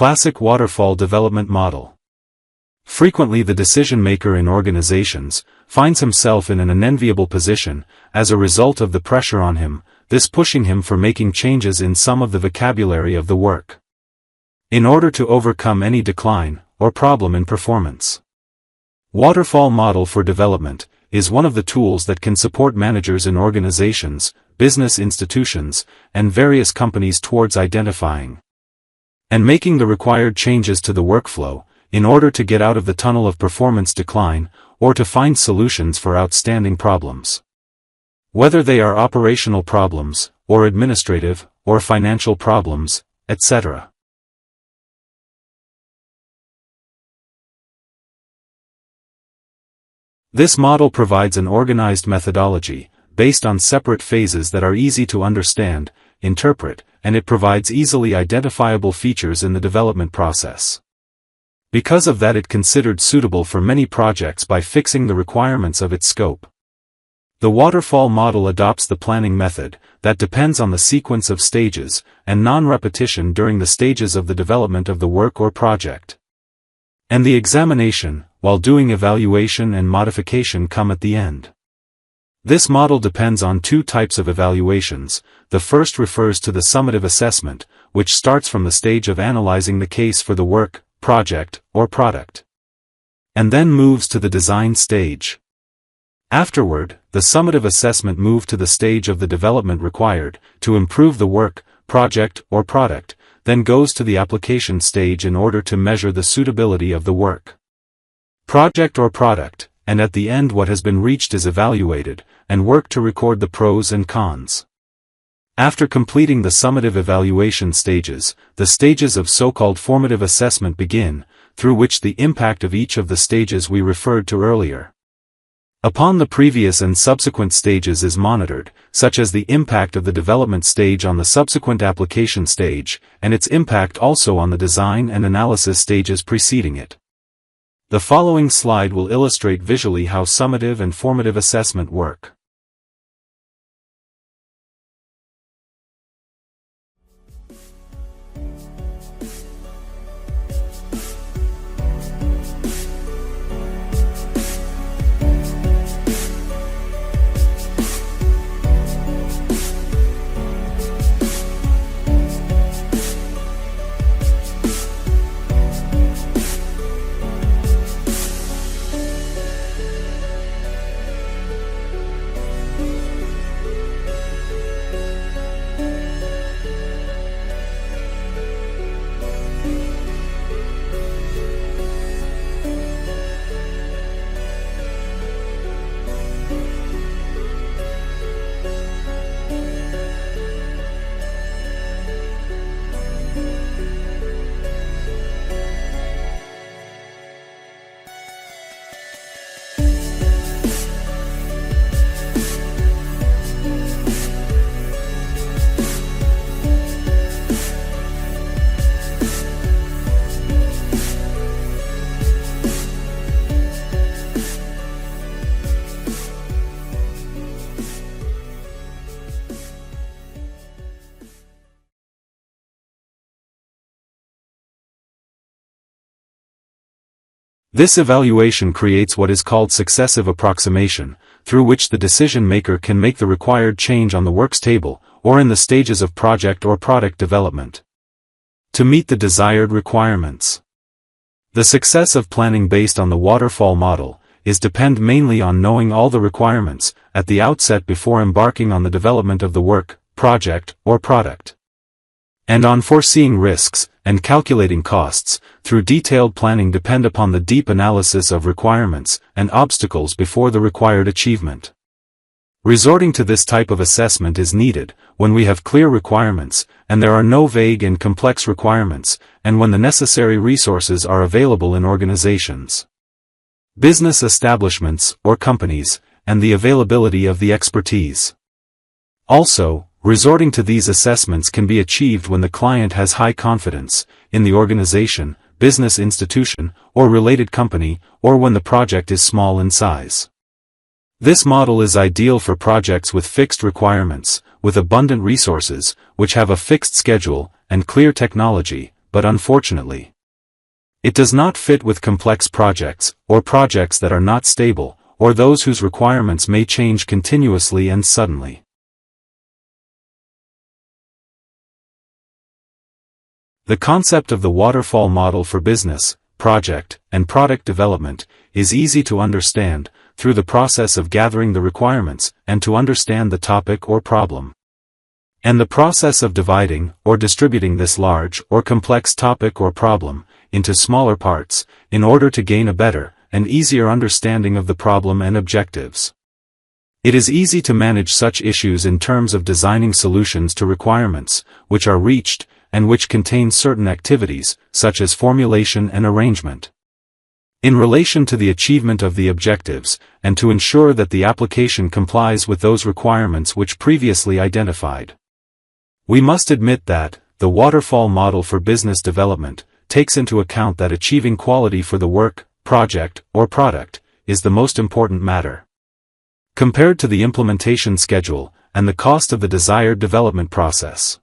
Classic Waterfall Development Model. Frequently the decision-maker in organizations finds himself in an unenviable position as a result of the pressure on him, this pushing him for making changes in some of the vocabulary of the work, in order to overcome any decline or problem in performance. Waterfall model for development is one of the tools that can support managers in organizations, business institutions, and various companies towards identifying and making the required changes to the workflow in order to get out of the tunnel of performance decline or to find solutions for outstanding problems, whether they are operational problems, or administrative, or financial problems, etc. This model provides an organized methodology, based on separate phases that are easy to understand, interpret, and it provides easily identifiable features in the development process. Because of that, it considered suitable for many projects by fixing the requirements of its scope. The waterfall model adopts the planning method that depends on the sequence of stages and non-repetition during the stages of the development of the work or project. And the examination, while doing evaluation and modification, come at the end. This model depends on two types of evaluations. The first refers to the summative assessment, which starts from the stage of analyzing the case for the work, project, or product, and then moves to the design stage. Afterward, the summative assessment moves to the stage of the development required to improve the work, project, or product, then goes to the application stage in order to measure the suitability of the work, project or product, and at the end what has been reached is evaluated, and work to record the pros and cons. After completing the summative evaluation stages, the stages of so-called formative assessment begin, through which the impact of each of the stages we referred to earlier upon the previous and subsequent stages is monitored, such as the impact of the development stage on the subsequent application stage, and its impact also on the design and analysis stages preceding it. The following slide will illustrate visually how summative and formative assessment work. This evaluation creates what is called successive approximation, through which the decision-maker can make the required change on the works table, or in the stages of project or product development, to meet the desired requirements. The success of planning based on the waterfall model is depend mainly on knowing all the requirements at the outset before embarking on the development of the work, project, or product, and on foreseeing risks and calculating costs through detailed planning depend upon the deep analysis of requirements and obstacles before the required achievement. Resorting to this type of assessment is needed when we have clear requirements and there are no vague and complex requirements, and when the necessary resources are available in organizations, business establishments, or companies, and the availability of the expertise. Also, resorting to these assessments can be achieved when the client has high confidence in the organization, business institution, or related company, or when the project is small in size. This model is ideal for projects with fixed requirements, with abundant resources, which have a fixed schedule, and clear technology, but unfortunately, it does not fit with complex projects, or projects that are not stable, or those whose requirements may change continuously and suddenly. The concept of the waterfall model for business, project, and product development is easy to understand through the process of gathering the requirements and to understand the topic or problem. And the process of dividing or distributing this large or complex topic or problem into smaller parts in order to gain a better and easier understanding of the problem and objectives. It is easy to manage such issues in terms of designing solutions to requirements which are reached and which contain certain activities, such as formulation and arrangement. In relation to the achievement of the objectives, and to ensure that the application complies with those requirements which previously identified. We must admit that, the waterfall model for business development takes into account that achieving quality for the work, project, or product is the most important matter. Compared to the implementation schedule, and the cost of the desired development process.